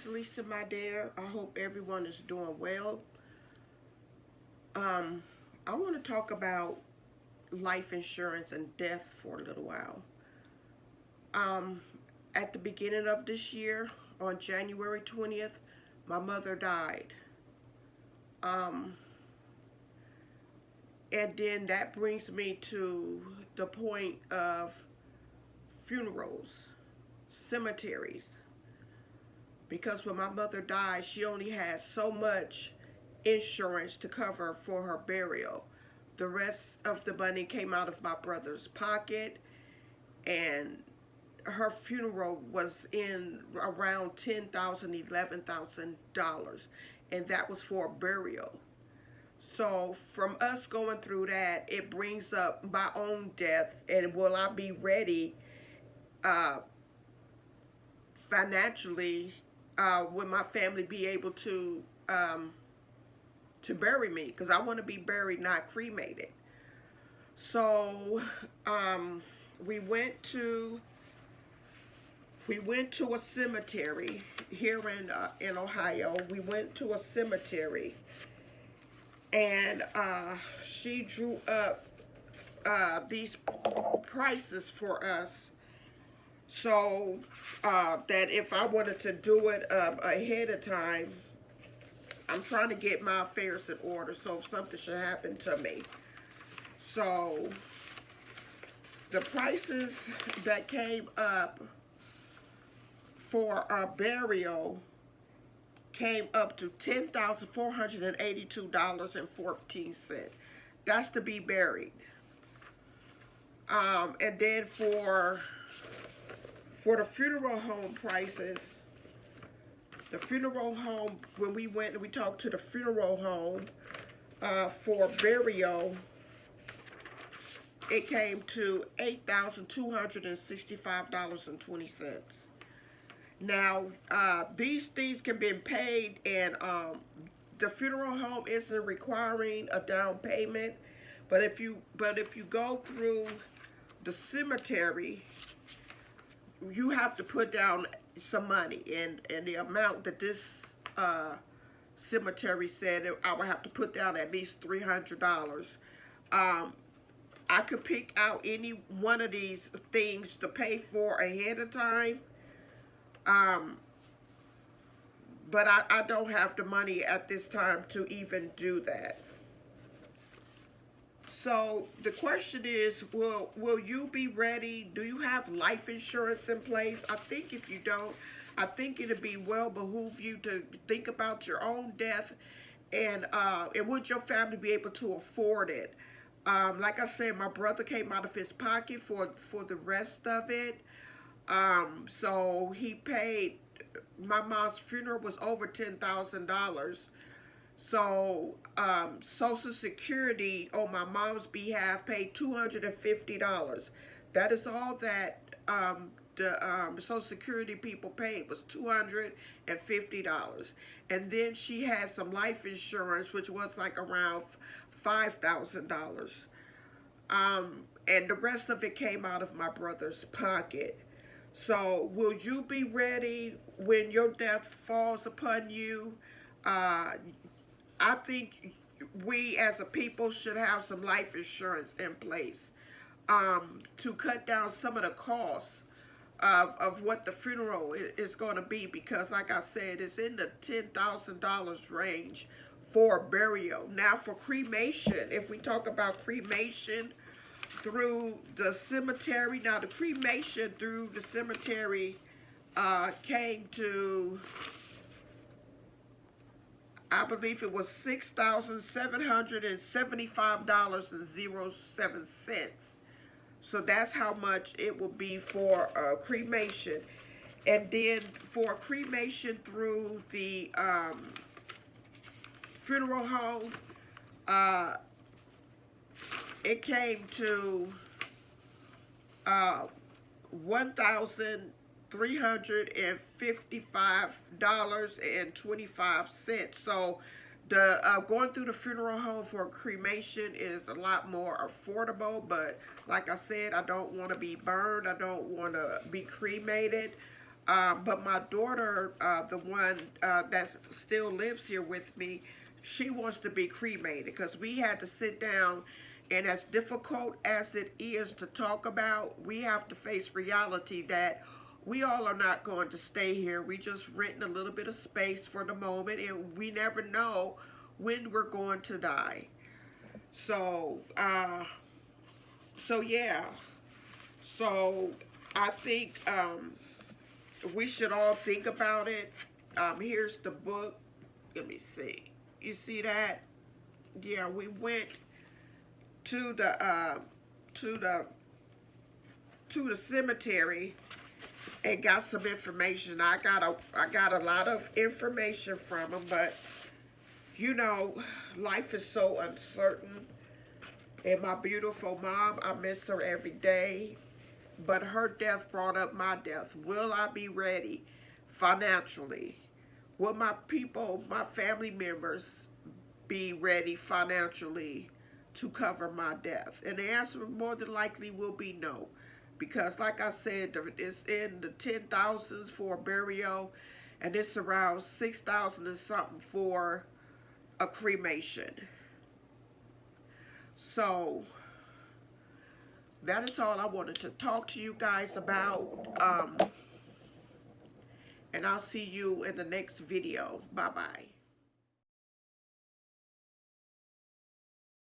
is Lisa, my dear. I hope everyone is doing well. I want to talk about life insurance and death for a little while. Um, at the beginning of this year, on January 20th, my mother died. Um, and then that brings me to the point of funerals, cemeteries. Because when my mother died, she only had so much insurance to cover for her burial. The rest of the money came out of my brother's pocket, and her funeral was in around $10,000, $11,000, and that was for a burial. So from us going through that, it brings up my own death, and will I be ready uh, financially? Will my family be able to bury me? Because I want to be buried, not cremated. So um, we went to a cemetery here in Ohio. We went to a cemetery, and she drew up these prices for us. So that if I wanted to do it ahead of time, I'm trying to get my affairs in order. So if something should happen to me, so the prices that came up for a burial came up to $10,482.14. That's to be buried. And then for the funeral home prices, the funeral home, when we went and we talked to the funeral home for burial, it came to $8,265.20. Now, these things can be paid, and the funeral home isn't requiring a down payment. But if you go through the cemetery, you have to put down some money, and the amount that this cemetery said I would have to put down at least $300. I could pick out any one of these things to pay for ahead of time, but I don't have the money at this time to even do that. So the question is, will you be ready? Do you have life insurance in place? I think if you don't, I think it'd be well behoove you to think about your own death, and would your family be able to afford it? Like I said, my brother came out of his pocket for the rest of it. So he paid. My mom's funeral was over $10,000. So Social Security on my mom's behalf paid $250. That is all that the Social Security people paid, was $250. And then she had some life insurance, which was like around $5,000. And the rest of it came out of my brother's pocket. So will you be ready when your death falls upon you? I think we as a people should have some life insurance in place to cut down some of the costs of what the funeral is going to be, because like I said, it's in the $10,000 range for burial. Now for cremation, if we talk about cremation through the cemetery, now the cremation through the cemetery came to, I believe it was $6,775.07. So that's how much it will be for cremation. And then for cremation through the funeral home, it came to $1,355.25. So the going through the funeral home for cremation is a lot more affordable. But like I said, I don't want to be burned. I don't want to be cremated. But my daughter, the one that still lives here with me, she wants to be cremated because we had to sit down, and as difficult as it is to talk about, we have to face reality that we all are not going to stay here. We just renting a little bit of space for the moment, and we never know when we're going to die. So, yeah. So I think we should all think about it. Here's the book. Let me see. You see that? Yeah, we went to the to the cemetery and got some information. I got a lot of information from them, but you know, life is so uncertain. And my beautiful mom, I miss her every day. But her death brought up my death. Will I be ready financially? Will my people, my family members, be ready financially to cover my death? And the answer more than likely will be no. Because like I said, it's in the 10,000s for a burial, and it's around 6,000 and something for a cremation. So that is all I wanted to talk to you guys about. And I'll see you in the next video. Bye-bye.